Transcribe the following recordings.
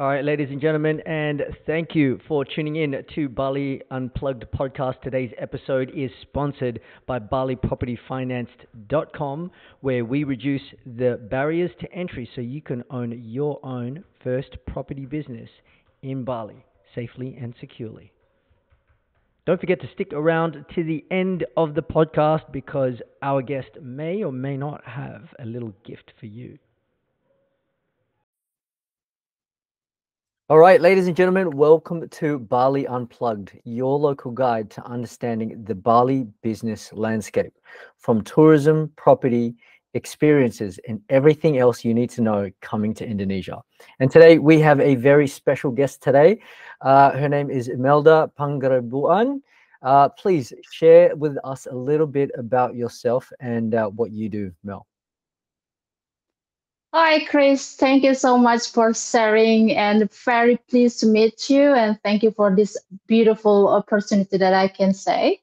All right, ladies and gentlemen, and thank you for tuning in to Bali Unplugged podcast. Today's episode is sponsored by BaliPropertyFinanced.com, where we reduce the barriers to entry so you can own your own first property business in Bali safely and securely. Don't forget to stick around to the end of the podcast because our guest may or may not have a little gift for you. All right, ladies and gentlemen, welcome to Bali Unplugged, your local guide to understanding the Bali business landscape, from tourism, property, experiences, and everything else you need to know coming to Indonesia. And today we have a very special guest today. Her name is Imelda Pangaribuan. Please share with us a little bit about yourself and what you do, Mel. Hi, Chris. Thank you so much for sharing and very pleased to meet you. And thank you for this beautiful opportunity that I can say.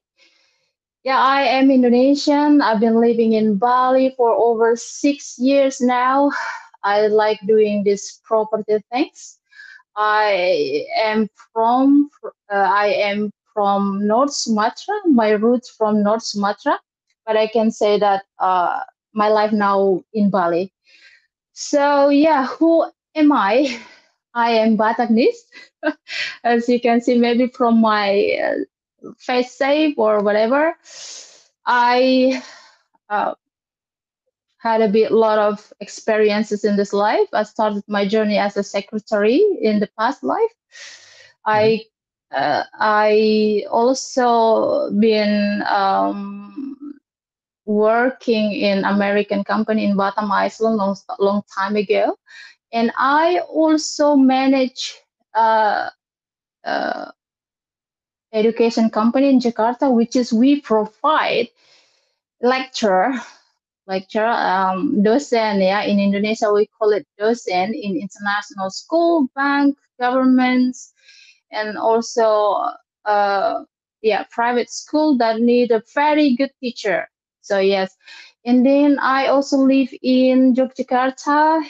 Yeah, I am Indonesian. I've been living in Bali for over 6 years now. I like doing this property things. I am from North Sumatra. My roots from North Sumatra, but I can say that my life now in Bali. So yeah, who am I? I am Bataknese, as you can see maybe from my face shape or whatever. I uh, had a bit lot of experiences in this life. I started my journey as a secretary in the past life. Hmm. I also been working in American company in Batam, Iceland, long time ago. And I also manage uh, uh, education company in Jakarta, which is we provide lecture, dosen. Yeah, in Indonesia we call it dosen in international school, bank, governments, and also private school that need a very good teacher. So yes, and then I also live in Yogyakarta.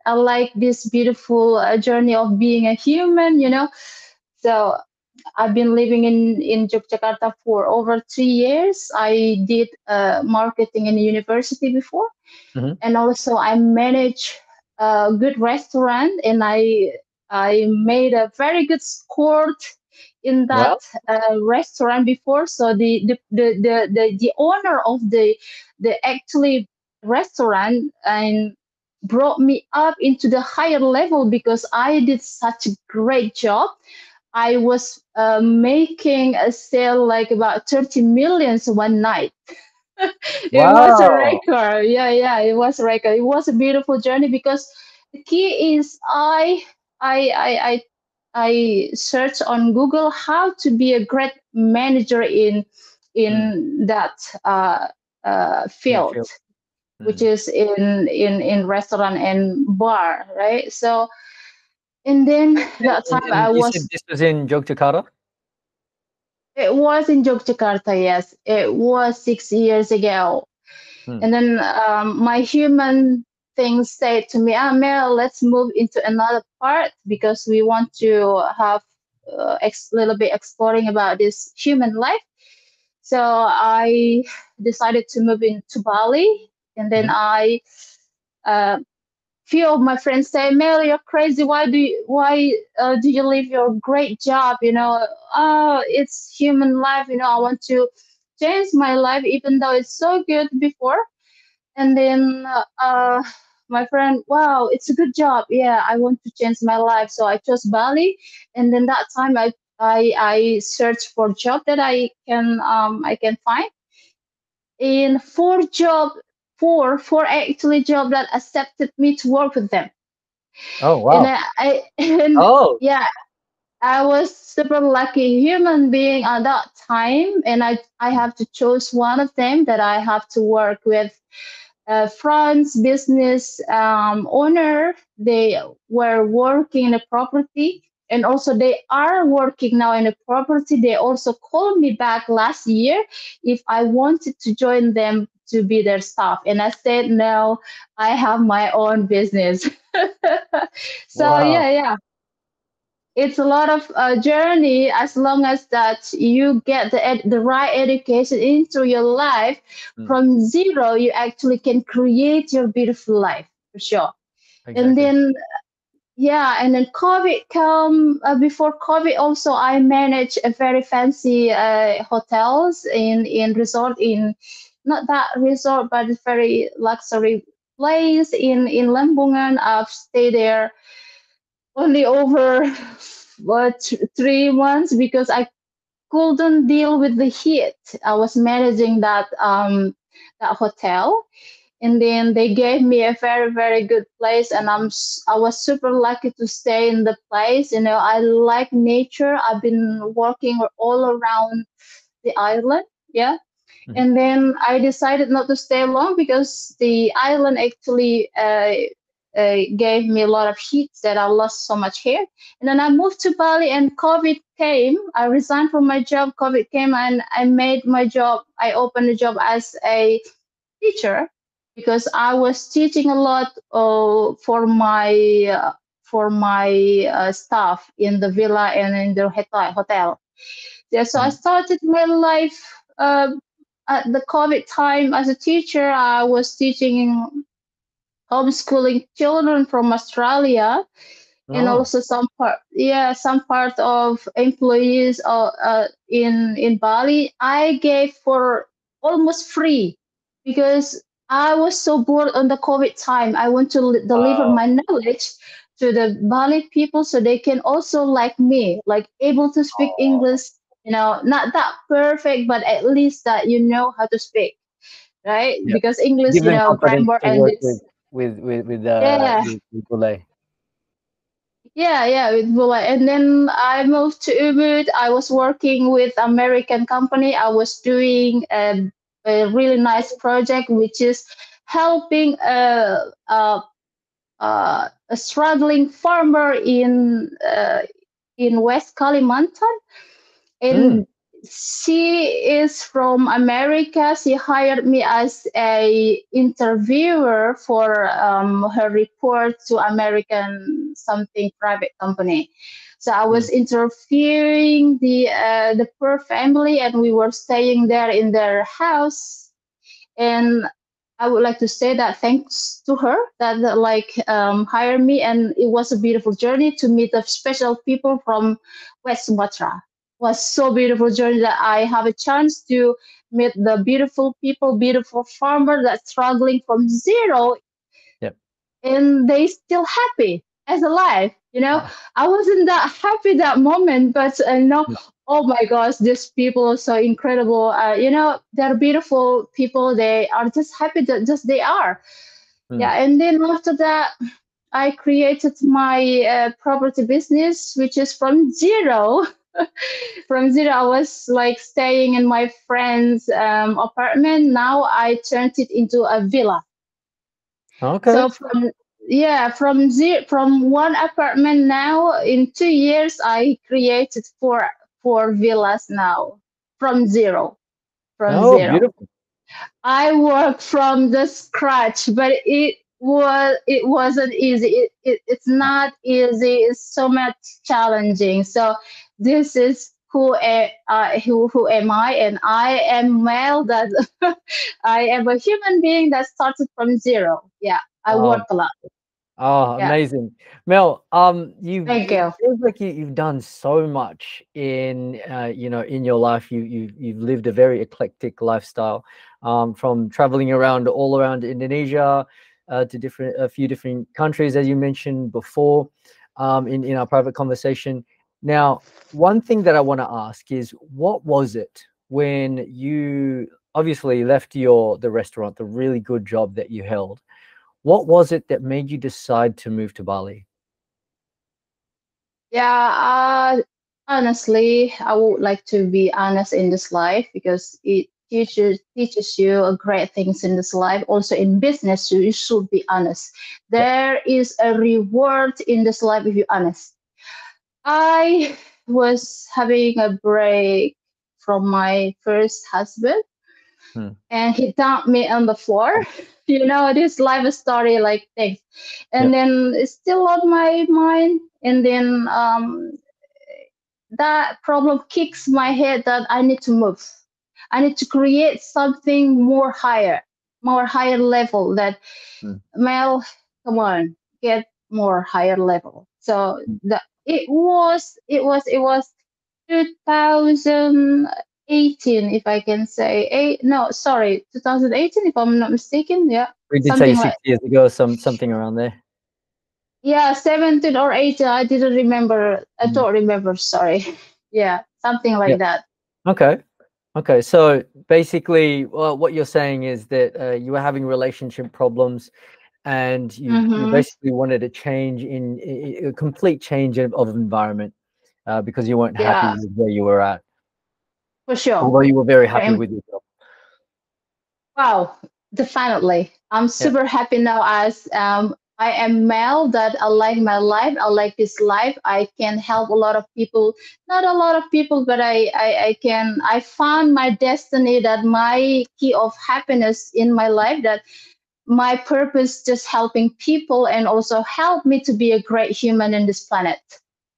I like this beautiful journey of being a human. So I've been living in Yogyakarta for over 3 years. I did marketing in university before, Hmm. and also I manage a good restaurant, and I made a very good score in that Well, restaurant before. So the owner of the actually restaurant and brought me up into the higher level because I did such a great job. I was making a sale like about 30 millions one night. It was a wow. record. Yeah, it was a record. It was a beautiful journey because the key is I I search on Google how to be a great manager Mm. in that In that field, field. which Mm. is in restaurant and bar, right? So and then that time I And you said was this was in Yogyakarta? it was in Yogyakarta, yes. It was 6 years ago. Mm. And then my human thing said to me, Mel, let's move into another part because we want to have little bit exploring about this human life. So I decided to move into Bali, and then Mhm. uh, few of my friends say, Mel, you're crazy. Why do you leave your great job? Oh, it's human life. I want to change my life, even though it's so good before. And then my friend, wow, it's a good job. Yeah, I want to change my life. So I chose Bali. And then that time I searched for job that I can find in four actually job that accepted me to work with them. Oh, And wow. and Oh, yeah, I was super lucky human being at that time, and I have to choose one of them that I have to work with. France business owner, they were working in a property, and also they are working now in a property. They also called me back last year if I wanted to join them to be their staff, and I said no. I have my own business. So wow. yeah. it's a lot of journey. As long as that you get the right education into your life, Mm, from zero you actually can create your beautiful life for sure. And exactly. then yeah, and then COVID come. Before COVID also I managed a very fancy hotels in resort, in not that resort but it's very luxury place in Lembungan. I've stayed there only over 3 months because I couldn't deal with the heat. I was managing that hotel, and then they gave me a very good place, and I was super lucky to stay in the place. You know, I like nature. I've been walking all around the island. Yeah, Mhm. and then I decided not to stay long because the island actually gave me a lot of heat that I lost so much hair. And then I moved to Bali, and COVID came. I resigned from my job. COVID came, and I made my job. I opened a job as a teacher because I was teaching a lot for my staff in the villa and in the hotel. Yeah, so I Mm. started my life at the COVID time as a teacher. I was teaching homeschooling children from Australia, and Oh. also some part of employees in Bali. I gave for almost free because I was so bored on the COVID time. I want to deliver Wow. my knowledge to the Bali people so they can also like me, like able to speak Oh. English. You know, not that perfect, but at least that you know how to speak, right? Yeah. Because English, Give them confidence grammar to and work this. Yeah, with Goulet. yeah, with Bula. And then I moved to Ubud. I was working with American company. I was doing a really nice project, which is helping a struggling farmer in West Kalimantan, Mm. and she is from America. She hired me as a interviewer for her report to American something private company. So I Mm. was interviewing the poor family, and we were staying there in their house. And I would like to say that thanks to her that hired me, and it was a beautiful journey to meet the special people from West Sumatra. It was so beautiful journey that I have a chance to meet the beautiful people, beautiful farmer that's struggling from zero, Yep. and they still happy as alive. Ah. I wasn't that happy that moment, but Mm. oh my gosh, these people are so incredible. They're beautiful people. They are just happy that just they are. Mm. Yeah, and then after that, I created my property business, which is from zero. From zero, I was like staying in my friend's apartment. Now I turned it into a villa. Okay. So from one apartment now in 2 years I created four villas now from zero. From Oh, zero. beautiful. I worked from the scratch, but it wasn't easy. It's not easy. It's so much challenging. So this is who am I, and I am Mel. That I am a human being that started from zero. Yeah, I Oh, work a lot. oh, Yeah, amazing. Mel, thank it you. feels like you've done so much in, in your life. You've lived a very eclectic lifestyle, from traveling around all around Indonesia, to a few different countries, as you mentioned before, in our private conversation. Now, one thing that I want to ask is, what was it when you obviously left the restaurant, the really good job that you held? What was it that made you decide to move to Bali? Yeah, honestly, I would like to be honest in this life because it teaches you a great things in this life. Also in business, you should be honest. Yep. There is a reward in this life if you're honest. I was having a break from my first husband, Hmm. and he dumped me on the floor. Oh, This life story like things. And yep. then it's still on my mind. And then that problem kicks my head that I need to move. I need to create something more higher level. That Mm, Mel, come on, get more higher level. So mm. it was 2018, if I can say. No, sorry, 2018, if I'm not mistaken. Yeah, We did say something like, 6 years ago, something around there. yeah, 17 or 18. I didn't remember. I Mm. don't remember. Sorry. Yeah, something Yeah. like that. Okay. Okay. So basically, well, what you're saying is that you were having relationship problems, and you Mm-hmm. basically wanted a change a complete change of environment, because you weren't happy Yeah, with where you were at, for sure. although you were very happy Very with yourself. Wow, definitely. I'm Yeah. super happy now as I am Mel, that I like my life. I like this life. I can help a lot of people. Not a lot of people, but I found my destiny, that my key of happiness in my life, that my purpose just helping people and also help me to be a great human in this planet.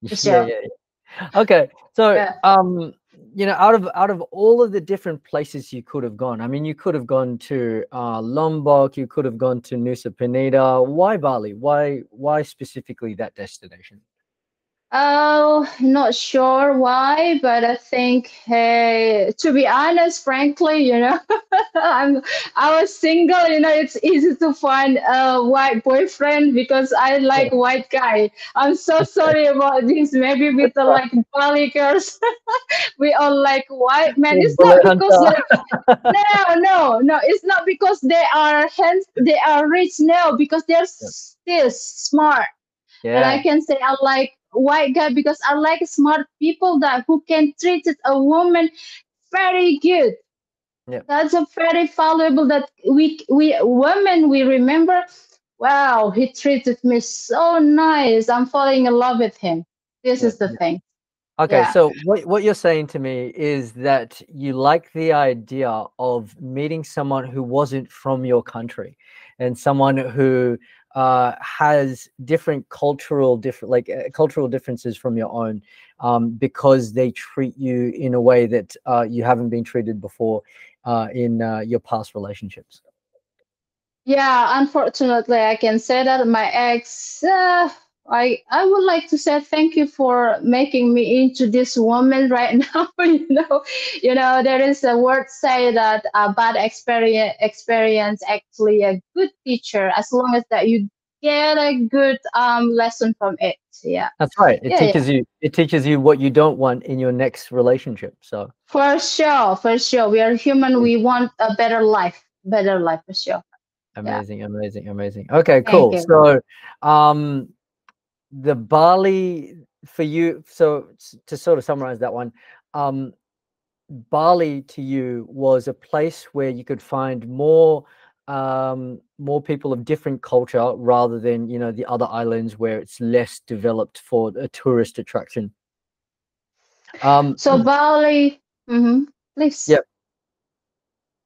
For Yeah. sure. Yeah. Okay, so Yeah. out of all of the different places you could have gone, I mean, you could have gone to Lombok, you could have gone to Nusa Penida. Why Bali? Why specifically that destination? Oh, not sure why, but I think, hey, to be honest, frankly, I'm I was single. It's easy to find a white boyfriend because I like white guy. I'm so sorry about this. Maybe with the like Bali girls, we all like white men. Oh, It's bullet not because hunter. like, no, no, no. It's not because they are rich. No, because they're Yep. still smart. That I Yeah. can say I like white guy because I like smart people that who can treat a woman very good. Yeah. That's a very valuable that we women we remember. Wow, he treated me so nice. I'm falling in love with him. This Yeah. is the thing. Okay, Yeah. so what you're saying to me is that you like the idea of meeting someone who wasn't from your country, and someone who has cultural differences from your own, because they treat you in a way that you haven't been treated before in your past relationships. Yeah, unfortunately, I can say that my ex. I would like to say thank you for making me into this woman right now. There is a word say that a bad experience actually a good teacher, as long as that you get a good lesson from it. Yeah, That's right. It yeah, yeah. teaches you. It teaches you what you don't want in your next relationship. So For sure, for sure. We are human. yeah. We want a better life for sure. Yeah. Amazing, amazing, amazing. Okay, Thank cool. you. So, um, the Bali for you. So to sort of summarize that one, um, Bali to you was a place where you could find more people of different culture rather than the other islands where it's less developed for a tourist attraction. Um, So Bali, please. yeah,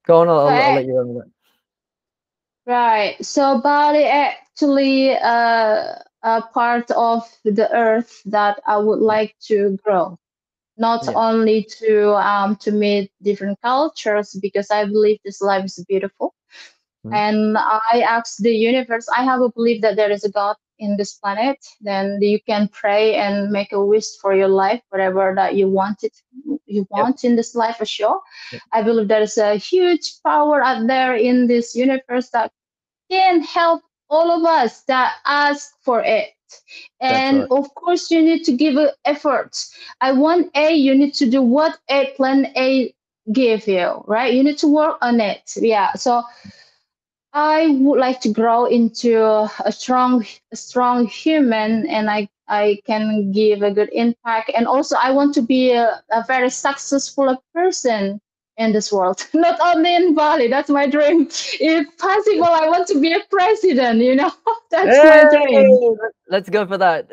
go on. I'll So, let you run with that. right. So Bali actually a part of the earth that I would like to grow. Not Yeah. only to meet different cultures, because I believe this life is beautiful. Mhm. And I ask the universe. I have a belief that there is a God in this planet. Then you can pray and make a wish for your life, whatever that you Yep. want in this life for sure. Yep. I believe there is a huge power out there in this universe that can help all of us that ask for it. That's And right. of course, you need to give it effort. I want A, you need to do what A plan A give you, right? You need to work on it. Yeah. So I would like to grow into a strong human, and I can give a good impact. And also, I want to be a very successful person in this world, not only in Bali. That's my dream. If possible, I want to be a president. That's my dream. Hey, let's go for that.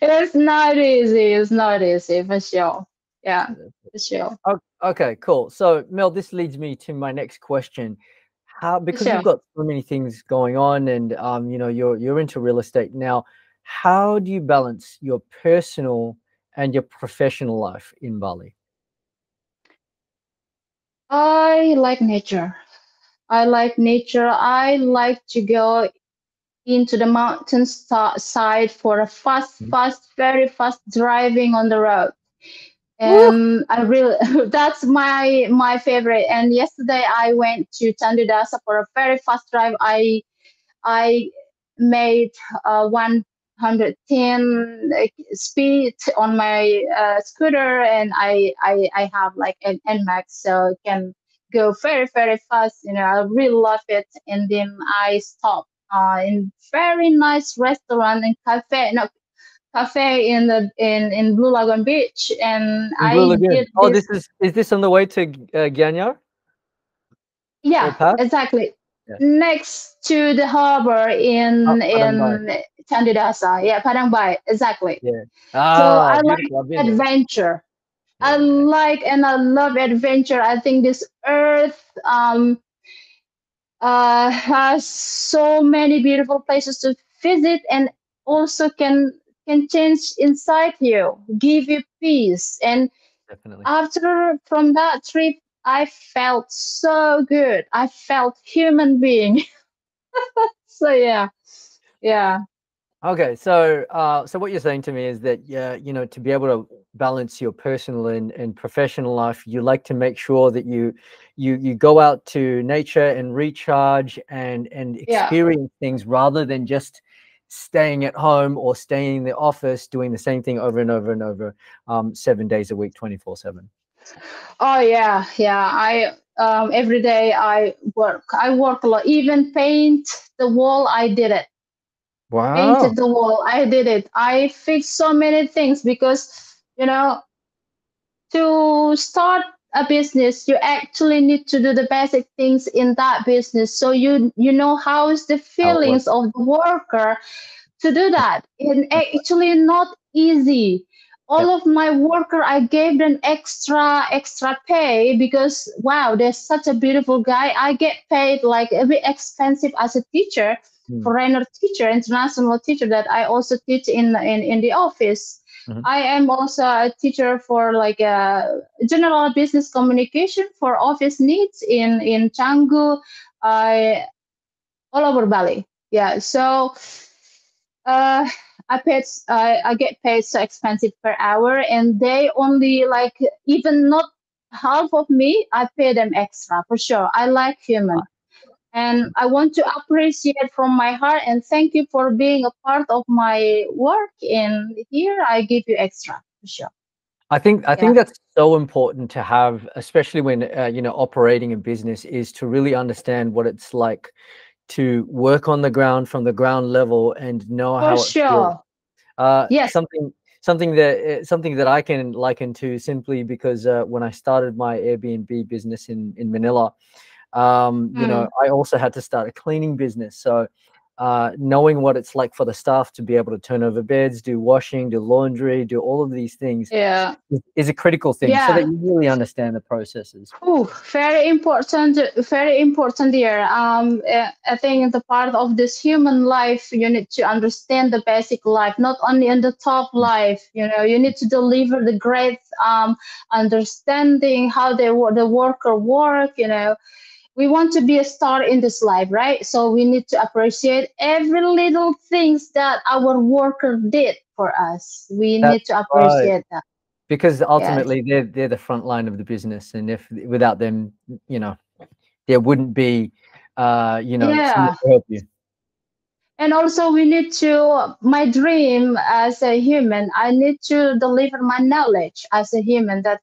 It's not easy. It's not easy for sure. Yeah, for sure. Okay, cool. So, Mel, this leads me to my next question. How, For because you've sure. got so many things going on, and you're into real estate now, how do you balance your personal and your professional life in Bali? I like nature. I like nature. I like to go into the mountain side for a Mhm. very fast driving on the road. Woo! And I really, that's my favorite. And yesterday I went to Candidasa for a very fast drive. I made 110 speed on my scooter, and I have like an NMAX, so it can go very fast. You know, I really love it. And then I stopped in very nice restaurant and cafe, no cafe in the in Blue Lagoon Beach, and In Blue I did Lagoon. Oh, this. is this on the way to Gianyar or Yeah, past? exactly. Yeah. Next to the harbor Oh, Padang Bai. in Candidasa. Yeah, Padang Bai, exactly. Yeah. So Ah, I like beautiful. I've been there. adventure. I Yeah, like and I love adventure. I think this earth has so many beautiful places to visit, and also can change inside you, give you peace. And definitely. after from that trip, I felt so good. I felt human being. So yeah, yeah, Okay, so so what you're saying to me is that yeah, you know, to be able to balance your personal and professional life, you like to make sure that you go out to nature and recharge and yeah. experience things rather than just staying at home or staying in the office doing the same thing over and over and over, 7 days a week, 24/7. Oh yeah, yeah. I every day I work. I work a lot. Even paint the wall. I did it. Painted Wow. the wall. I did it. I fixed so many things because you know to start a business you actually need to do the basic things in that business so you know how is the How it feelings works. of the worker to do that. And That's right. actually not easy. All Yep. of my worker, I gave them extra pay because wow, there's such a beautiful guy. I get paid like a bit expensive as a teacher, Mm, foreigner teacher, international teacher that I also teach in the office. mhm. I am also a teacher for like a general business communication for office needs in Canggu, I all over Bali. Yeah, so uh, I get paid so expensive per hour, and they only like even not half of me. I pay them extra for sure. I like human, and I want to appreciate from my heart and thank you for being a part of my work. And here I give you extra for sure. I think Yeah, that's so important to have, especially when you know, operating a business, is to really understand what it's like to work on the ground from the ground level and know for how it feels. sure. Yes. Something that I can liken to simply because when I started my Airbnb business in Manila, you know, Mm, I also had to start a cleaning business. So knowing what it's like for the staff to be able to turn over beds, do washing, do laundry, do all of these things yeah. is a critical thing so that Yeah. you really understand the processes. Oh, very important here. I think the part of this human life, you need to understand the basic life, not only in the top Mm. life. You know, you need to deliver the great understanding how the worker work. You know, we want to be a star in this life, right? So we need to appreciate every little things that our worker did for us. We That's need to right. appreciate that. Because Yes. ultimately they're the front line of the business, and if without them, you know, there wouldn't be you know, someone Yeah. to help you. And also we need to my dream as a human, I need to deliver my knowledge as a human that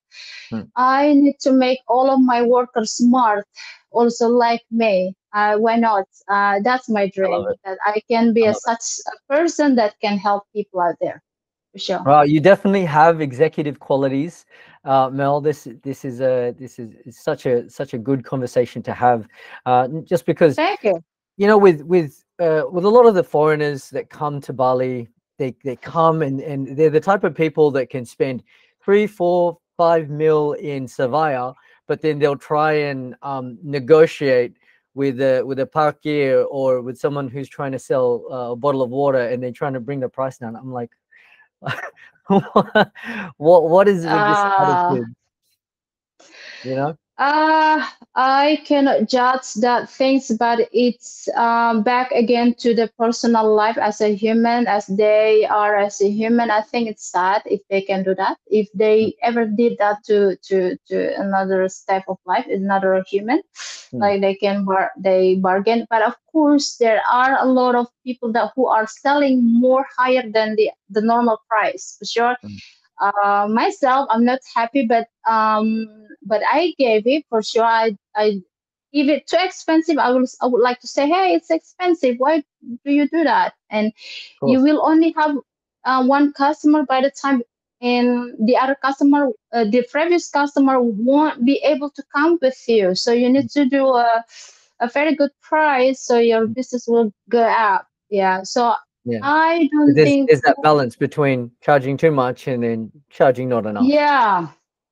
Mm, I need to make all of my workers smart also like me. Why not? That's my I love dream it. that I can be I a, love it. such a person that can help people out there for sure. Well, you definitely have executive qualities, Mel. This is such a good conversation to have, just because, Thank you. you know, with a lot of the foreigners that come to Bali, they come and they're the type of people that can spend 3, 4, 5 mil in Savaya, but then they'll try and negotiate with a parkir or with someone who's trying to sell a bottle of water, and they're trying to bring the price down. I'm like, What is it with this Uh, attitude? You know? Uh, I cannot judge that things, but it's back again to the personal life as a human, as they are as a human. I think it's sad if they can do that. If Mm, they ever did that to another step of life, another human, mm, like they bargain. But of course, there are a lot of people that who are selling more higher than the normal price for sure. mm. Myself, I'm not happy, but I gave it for sure. I if it's too expensive, I would like to say, hey, it's expensive. Why do you do that? And Of you course. will only have one customer by the time, and the other customer, the previous customer won't be able to come with you. So you Mm, need to do a very good price so your mm. business will go up. Yeah. So Yeah. I But don't think. there's that balance between charging too much and then charging not enough. Yeah.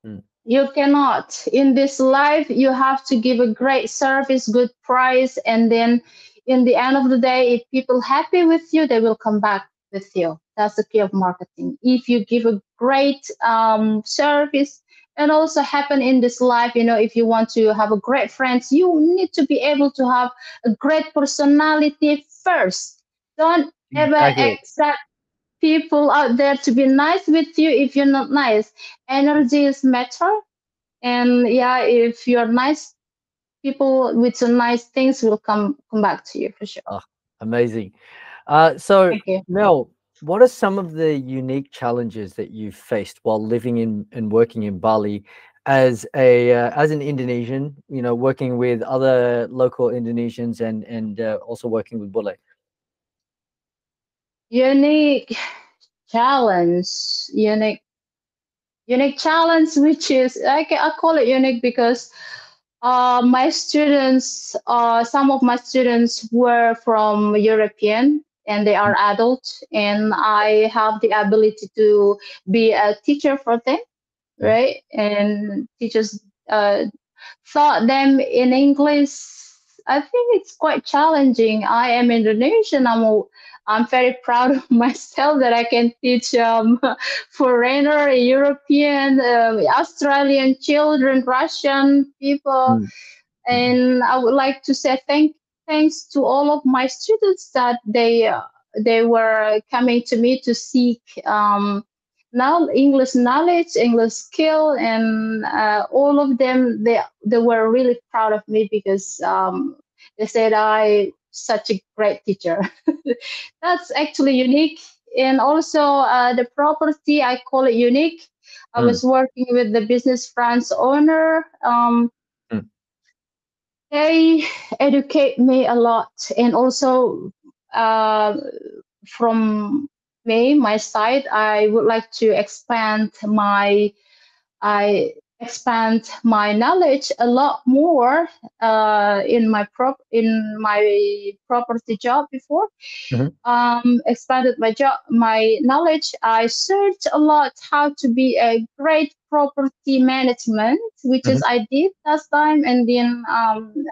Mm, You cannot. In this life, you have to give a great service, good price, and then in the end of the day, if people happy with you, they will come back with you. That's the key of marketing. If you give a great service, and also happen in this life, if you want to have a great friends, you need to be able to have a great personality first. Don't ever exactly. accept people out there to be nice with you if you're not nice. Energy is matter, and yeah, if you're nice, people with some nice things will come back to you for sure. Oh, amazing. So, Thank you. Mel, what are some of the unique challenges that you've faced while living in and working in Bali as a as an Indonesian? You know, working with other local Indonesians and also working with Bule. Unique challenge, unique unique challenge, which is I call it unique because my students, some of my students were from European and they Mm, are adults, and I have the ability to be a teacher for them, mm, right? And teachers taught them in English. I think it's quite challenging. I am Indonesian. I'm very proud of myself that I can teach foreigner, European, Australian children, Russian people, mm, mm, and I would like to say thanks to all of my students that they were coming to me to seek now English knowledge, English skill, and all of them they were really proud of me because they said I such a great teacher. That's actually unique, and also the property I call it unique. I mm, was working with the business France owner. mm, They educate me a lot, and also uh, from me, my side, I would like to I expand my knowledge a lot more in my property job before. mhm, Expanded my knowledge. I searched a lot how to be a great property management, which mhm, is I did last time, and then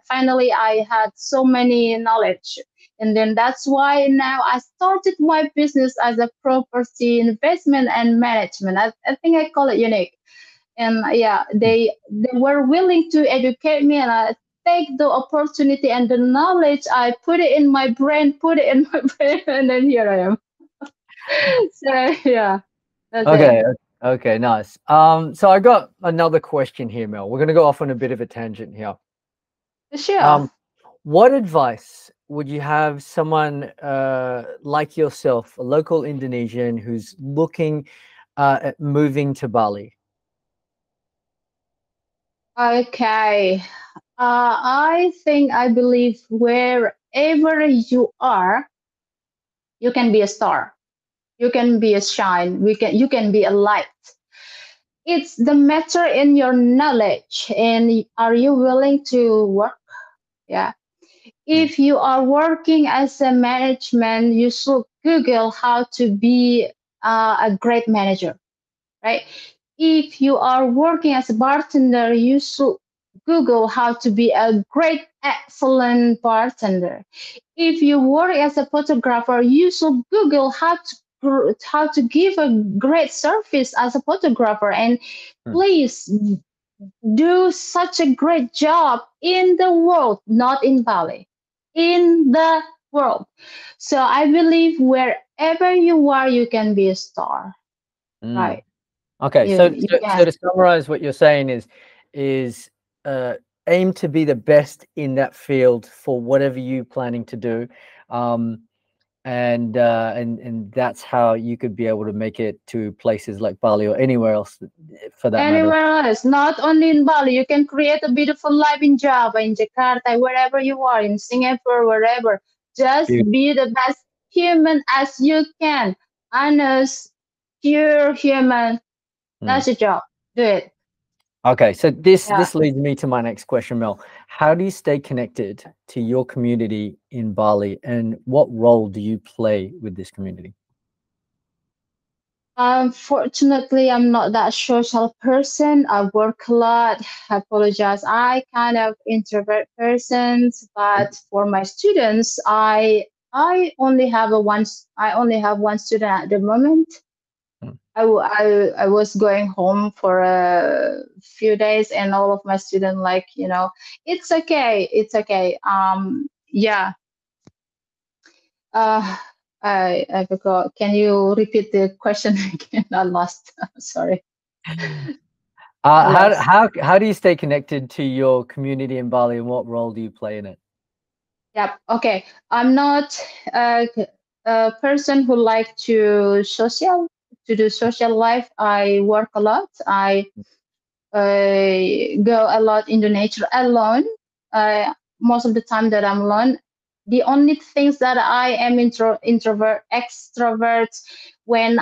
finally I had so many knowledge, and then that's why now I started my business as a property investment and management. I think I call it unique, and yeah, mm. they were willing to educate me, and I take the opportunity and the knowledge, I put it in my brain, put it in my brain, and then here I am. So yeah, that's it. Okay, okay, nice. So I got another question here, Mel. We're gonna go off on a bit of a tangent here. Sure. Um, what advice would you have someone like yourself, a local Indonesian who's looking at moving to Bali? Okay. I believe wherever you are, you can be a star, you can be a shine, you can be a light. It's the matter in your knowledge, and are you willing to work? Yeah. Mm, If you are working as a management, you should Google how to be a great manager, right? If you are working as a bartender, you should Google how to be a great, excellent bartender. If you work as a photographer, you should Google how to how to give a great service as a photographer. And mm, please do such a great job in the world, not in Bali, in the world. So I believe wherever you are, you can be a star, mm. right? Okay, You so can. to summarize, what you're saying is uh, aim to be the best in that field for whatever you planning to do, um, and that's how you could be able to make it to places like Bali or anywhere else, for that matter. Anywhere else, not only in Bali, you can create a beautiful life in Java, in Jakarta, wherever you are, in Singapore, wherever. Just Beautiful. be the best human as you can. Honest, pure human. Mm. That's your job. Do it. Okay, so this Yeah. this leads me to my next question, Mel. How do you stay connected to your community in Bali, and what role do you play with this community? Unfortunately, I'm not that social person. I work a lot. I apologize. I kind of introvert person, but for my students, I only have I only have one student at the moment. Mm. I was going home for a few days, and all of my students like, it's okay, it's okay. Yeah. Uh, I forgot. Can you repeat the question again? I lost. Sorry, I lost. How do you stay connected to your community in Bali, and what role do you play in it? Yep. Okay. I'm not a, a person who like to do social life. I work a lot. I go a lot in the nature alone. Most of the time that I'm alone, the only things that I am introvert, extrovert when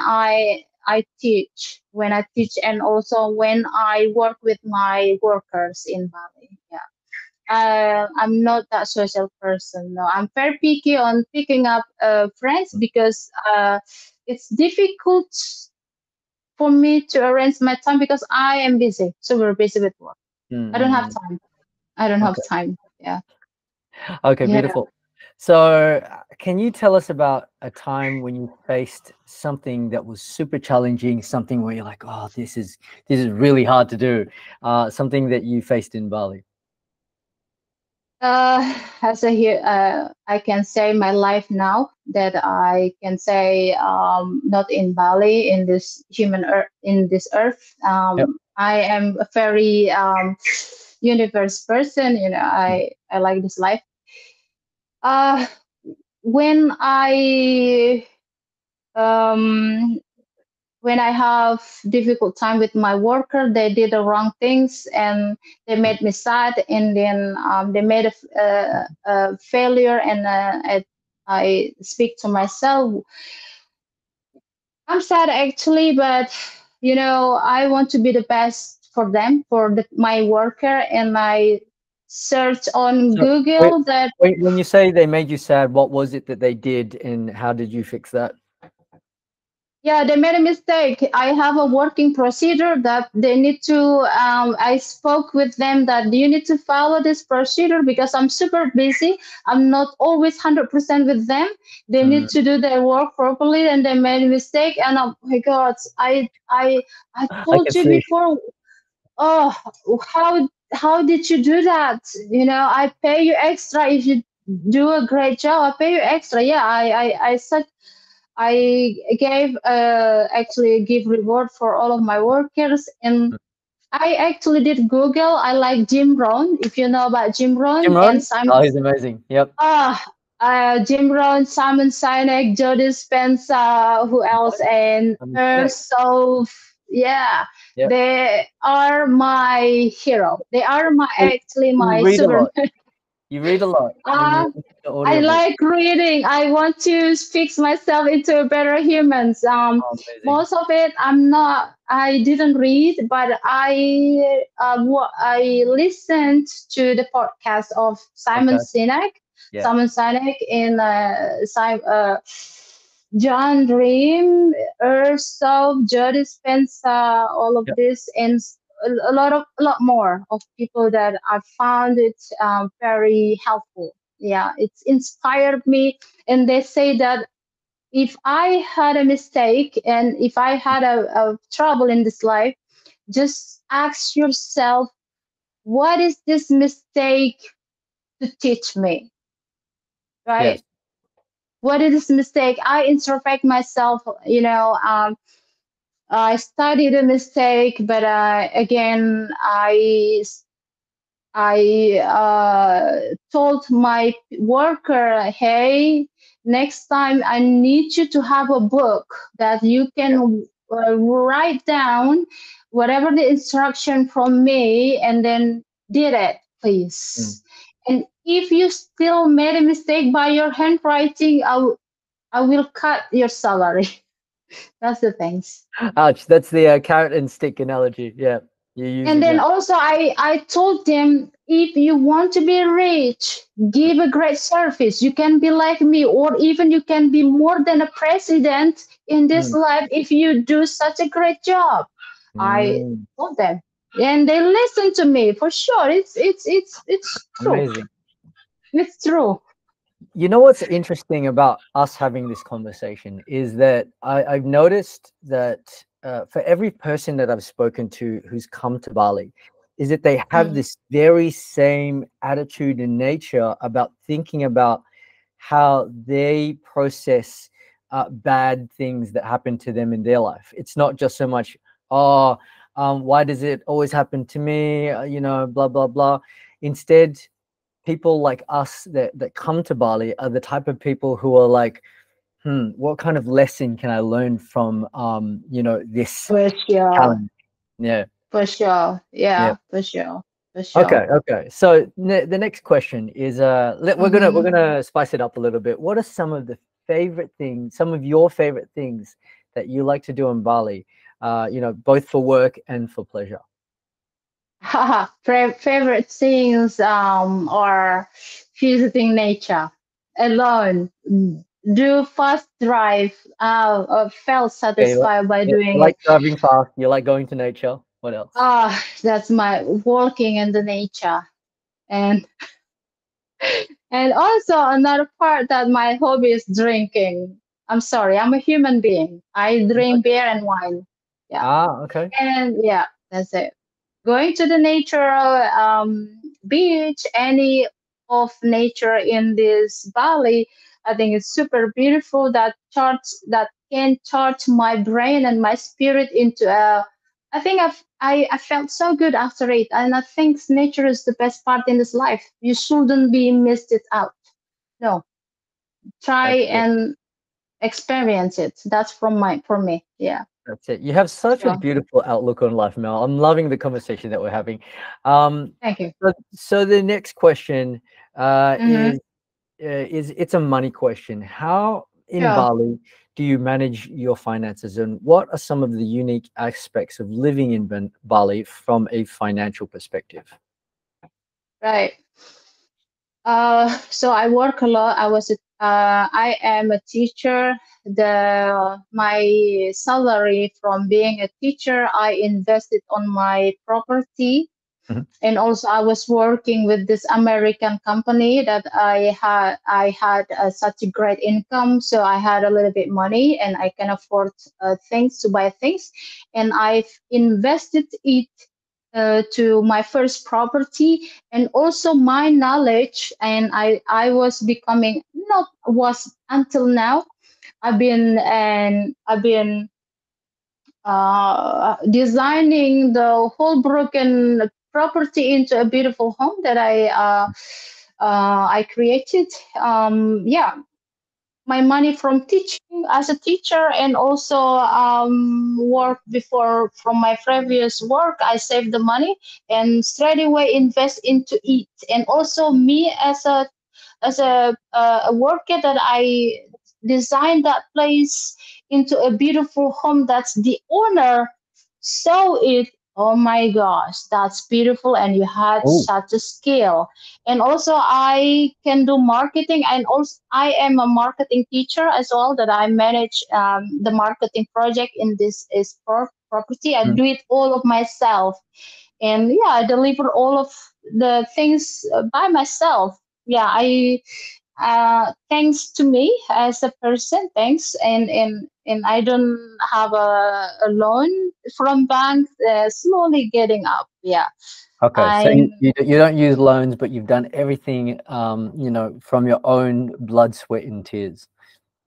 when I teach, and also when I work with my workers in Bali. Yeah. I'm not that social person. No, I'm very picky on picking up friends because it's difficult for me to arrange my time because I am busy, super busy with work. Mm, I don't have mm, mm. time. I don't have Okay. time. Yeah. Okay, Yeah. beautiful. So, can you tell us about a time when you faced something that was super challenging, something where you're like, "Oh, this is really hard to do," something that you faced in Bali? As I can say my life now that I can say not in Bali in this in this earth. Yep. I am a very universe person. Mm. I like this life. Uh, when um, when I have difficult time with my worker, they did the wrong things and they Mm. made me sad, and then they made a failure, and I speak to myself. I'm sad actually, but I want to be the best for them, for my worker, and I search on So, wait, Google that. when you say they made you sad, what was it that they did, and how did you fix that? Yeah, they made a mistake. I have a working procedure that they need to. I spoke with them that you need to follow this procedure because I'm super busy. I'm not always 100% with them. They need Mm, to do their work properly, and they made a mistake. And oh my God, I I told can you see. before. Oh, how did you do that? I pay you extra if you do a great job. I pay you extra. Yeah, I said I gave actually give reward for all of my workers, and Mm. I actually did Google. I like Jim Rohn, if you know about Jim Jim Rohn, and Rohn? Simon. Oh, he's amazing. Yep. Ah, Jim Rohn, Simon Sinek, Joe Dispenza, who else, and I'm Sinek. Earth. Yeah, Yep. they are my hero. They are my So, actually you my read a Superman. lot. You read a lot when you Uh, listen to I audiobooks. like reading. I want to fix myself into a better humans. Oh, amazing. Most of it I'm not. I didn't read, but I listened to the podcast of Simon Okay. Sinek. Yeah. Simon Sinek in John Dream, Earth, Joe Dispenza, all of Yep. this, and a lot more of people that I found it very helpful. Yeah, it's inspired me, and they say that if I had a mistake and if I had a trouble in this life, just ask yourself, what is this mistake to teach me, right? Yes. What is this mistake? I introspect myself, I studied a mistake, but again, I told my worker, hey, next time I need you to have a book that you Yeah. can write down whatever the instruction from me and then did it, Mm. please. And if you still made a mistake by your handwriting, I will cut your salary. That's the things. Ouch. That's the carrot and stick analogy. Yeah. You're And using then that. also I told them, if you want to be rich, give a great service. You can be like me, or even you can be more than a president in this Mm. life if you do such a great job. I Mm. told them. And they listened to me for sure. It's true. Amazing. It's true. You know what's interesting about us having this conversation is that I've noticed that for every person that I've spoken to who's come to Bali, is that they have Mm. this very same attitude and nature about thinking about how they process bad things that happen to them in their life. It's not just so much, oh, why does it always happen to me? Blah, blah, blah. Instead, people like us that come to Bali are the type of people who are like, what kind of lesson can I learn from this For sure. challenge? Yeah, For sure. yeah. Yeah, for sure. For sure. Okay, okay. So the next question is we're Mm-hmm. gonna spice it up a little bit. What are some of the favorite things, some of your favorite things that you like to do in Bali? Both for work and for pleasure. Haha, favorite things are visiting nature alone. Do fast drive. Felt Okay, satisfied by you doing like it. driving fast, you like going to nature. What else? That's my walking in the nature. And and also another part that my hobby is drinking. I'm sorry, I'm a human being. I drink beer and wine. Yeah. Okay. And yeah, that's it. Going to the nature, beach, any of nature in this valley, I think it's super beautiful. That can charge my brain and my spirit into a. I think I felt so good after it, and I think nature is the best part in this life. You shouldn't be missed it out. No, try That's it. and experience it. That's for me. Yeah, That's it. You have such a sure. beautiful outlook on life, Mel. I'm loving the conversation that we're having. Um, Thank you. so the next question uh, Mm-hmm. is is it's a money question. How in Sure. Bali do you manage your finances, and what are some of the unique aspects of living in Bali from a financial perspective? Right. So I work a lot. I am a teacher. My salary from being a teacher, I invested on my property, Mhm. and also I was working with this American company that I had such a great income, so I had a little bit money and I can afford things to buy things, and I've invested it to my first property, and also my knowledge, and I was becoming, not was until now, I've been designing the whole broken property into a beautiful home that I created. Yeah, my money from teaching as a teacher, and also work before from my previous work. I save the money and straight away invest into it, and also me as a worker that I designed that place into a beautiful home that's the owner saw it. Oh my gosh, that's beautiful, and you had Oh, such a skill. And also I can do marketing, and also I am a marketing teacher as well, that I manage the marketing project in this is property. I mm, do it all of myself, and yeah, I deliver all of the things by myself. Yeah, thanks to me as a person, thanks, and I don't have a loan from bank. Slowly getting up. Yeah, Okay, so I'm. you don't use loans, but you've done everything, from your own blood, sweat, and tears.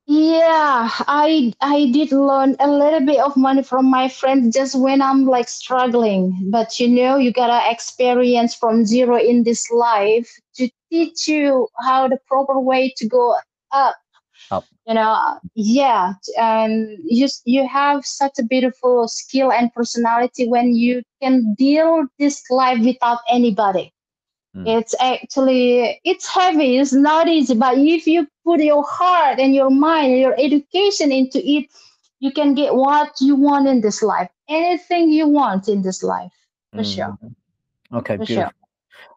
Yeah, I did loan a little bit of money from my friends just when I'm like struggling. But you gotta experience from zero in this life to teach you how the proper way to go up. Up. Yeah, and you have such a beautiful skill and personality when you can deal this life without anybody. Mm, It's heavy, it's not easy, but if you put your heart and your mind and your education into it, you can get what you want in this life, anything you want in this life, for sure, mm. Okay, for sure. beautiful.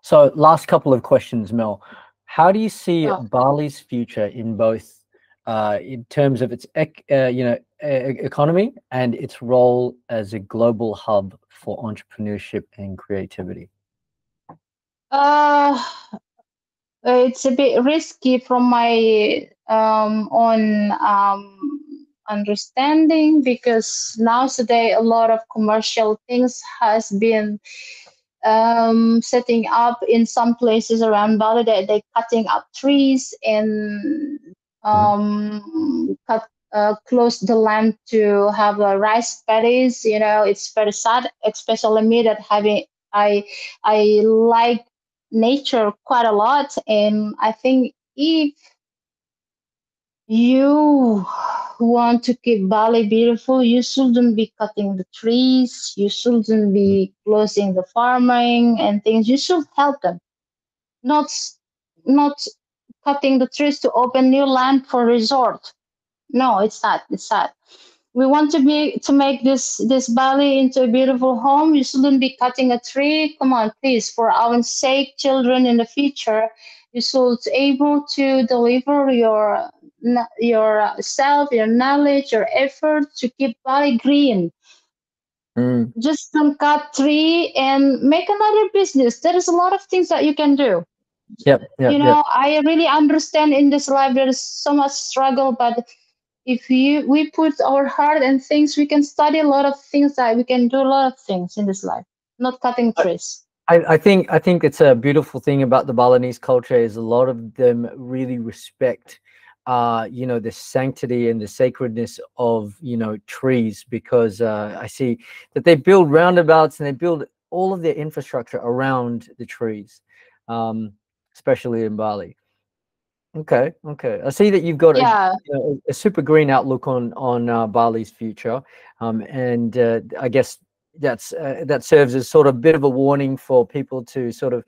So, last couple of questions, Mel. How do you see So, Bali's future in both, in terms of its economy and its role as a global hub for entrepreneurship and creativity? uh, it's a bit risky from my own understanding because nowadays a lot of commercial things has been setting up in some places around Bali. They're cutting up trees and Mm, cut close the land to have rice paddies. It's very sad, especially me that having I like nature quite a lot, and I think if you want to keep Bali beautiful, you shouldn't be cutting the trees, you shouldn't mm, be closing the farming and things. You should help them, not not cutting the trees to open new land for resort. No, it's not. It's not. We want to make this valley into a beautiful home. You shouldn't be cutting a tree. Come on, please, for our sake, children in the future, you should able to deliver your self, your knowledge, your effort to keep valley green. mm. Just don't cut tree and make another business. There is a lot of things that you can do. Yep, yep, yep. I really understand in this life there is so much struggle, but if we put our heart and things, we can study a lot of things, that we can do a lot of things in this life, not cutting trees. I think it's a beautiful thing about the Balinese culture is a lot of them really respect, the sanctity and the sacredness of, trees, because I see that they build roundabouts and they build all of their infrastructure around the trees, um, especially in Bali. Okay, okay. I see that you've got Yeah, a super green outlook on Bali's future, and I guess that serves as sort of a bit of a warning for people to sort of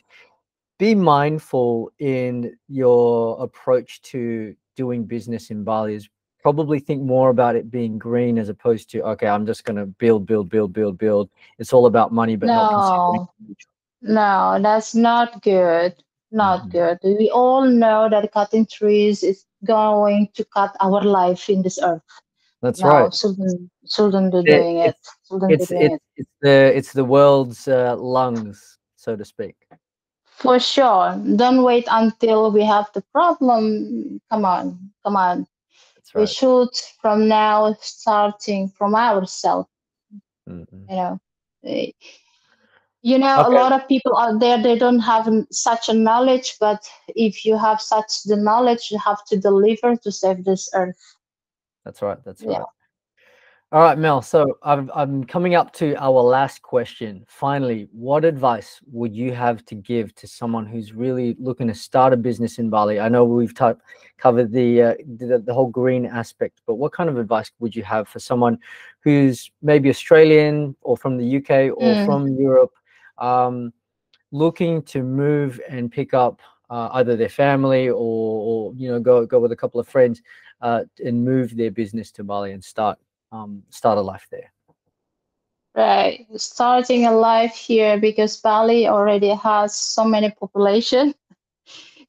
be mindful in your approach to doing business in Bali. Is probably think more about it being green as opposed to, okay, I'm just going to build, build, build, build, build. It's all about money, but not considering no, the future. no, that's not good. Not Mhm. good. We all know that cutting trees is going to cut our life in this earth. That's No, right. shouldn't be It, doing it. it's Shouldn't be it's doing it's it. it's the world's lungs, so to speak. For sure. Don't wait until we have the problem. Come on, come on. That's We right. should from now starting from ourselves. Mhm. You know, Eh, a Okay, lot of people out there they don't have such a knowledge, but if you have such the knowledge, you have to deliver to save this earth. that's right. That's Yeah. right. All right, Mel. So I'm coming up to our last question. Finally, what advice would you have to give to someone who's really looking to start a business in Bali? I know we've covered the whole green aspect, but what kind of advice would you have for someone who's maybe Australian or from the UK or Mm, from Europe, um, looking to move and pick up either their family or go with a couple of friends and move their business to Bali and start a life there. right. Starting a life here because Bali already has so many population.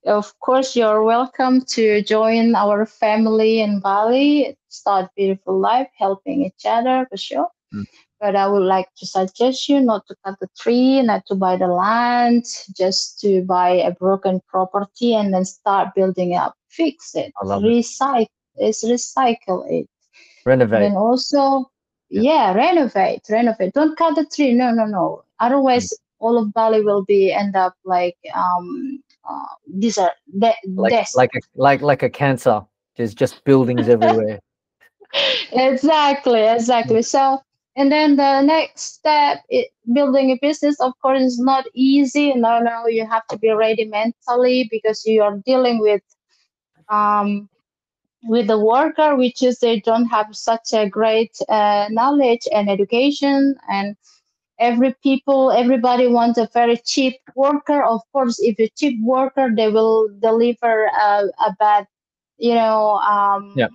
Of course, you're welcome to join our family in Bali. Start beautiful life, helping each other for sure. Mm. But I would like to suggest you not to cut the tree, not to buy the land, just to buy a broken property and then start building up. Fix it, I love it. recycle it. And Renovate. then also, Yeah. yeah, renovate. Don't cut the tree. No, no, no. Mm. Otherwise, all of Bali will be end up like these are desert. Like a cancer. There's just buildings everywhere. Exactly. So, and then the next step, building a business, of course, is not easy. No, no, you have to be ready mentally because you are dealing um with the worker, which is they don't have such a great knowledge and education, and everybody wants a very cheap worker. Of course, if a cheap worker, they will deliver a bad, you know, Yeah.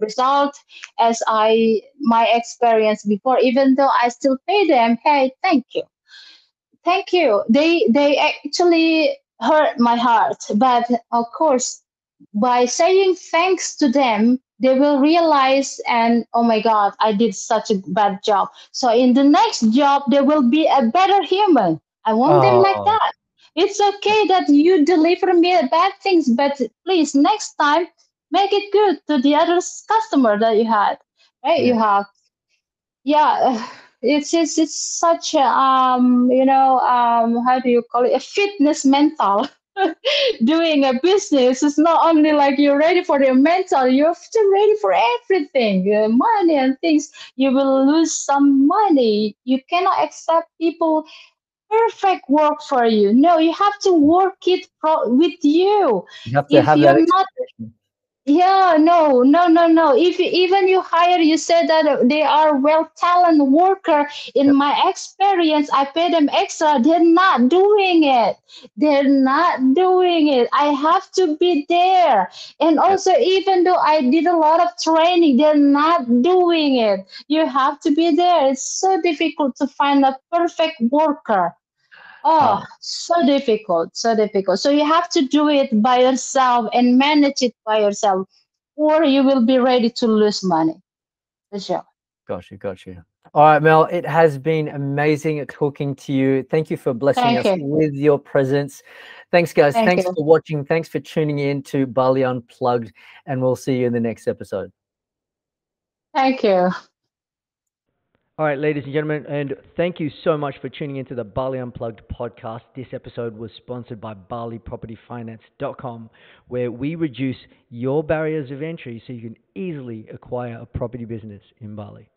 result. As my experience before, even though I still pay them, hey, thank you. They actually hurt my heart, but of course, by saying thanks to them, they will realize, and oh my God, I did such a bad job. So in the next job, they will be a better human. I want them like Oh, that. It's okay that you deliver me bad things, but please next time make it good to the other customer that you had. Right? yeah. You have, yeah. It's such a how do you call it, a fitness mental. Doing a business is not only like you're ready for your mental, you're still ready for everything, money and things. You will lose some money. You cannot accept people perfect work for you. No, you have to work it with you. You have to If have that you're not, expectation. yeah, no. If even you hire, you said that they are well talent worker. In Yep. my experience, I pay them extra. They're not doing it. They're not doing it. I have to be there. And Yep. also, even though I did a lot of training, they're not doing it. You have to be there. It's so difficult to find a perfect worker. Oh, Uh, so difficult, so difficult. So you have to do it by yourself and manage it by yourself, or you will be ready to lose money. For sure. got you. All right, Mel, it has been amazing talking to you. Thank you for blessing Thank us you. with your presence. Thanks, guys. Thank Thanks you. for watching. Thanks for tuning in to Bali Unplugged, and we'll see you in the next episode. Thank you. All right, ladies and gentlemen, and thank you so much for tuning into the Bali Unplugged podcast. This episode was sponsored by BaliPropertyFinance.com, where we reduce your barriers of entry so you can easily acquire a property business in Bali.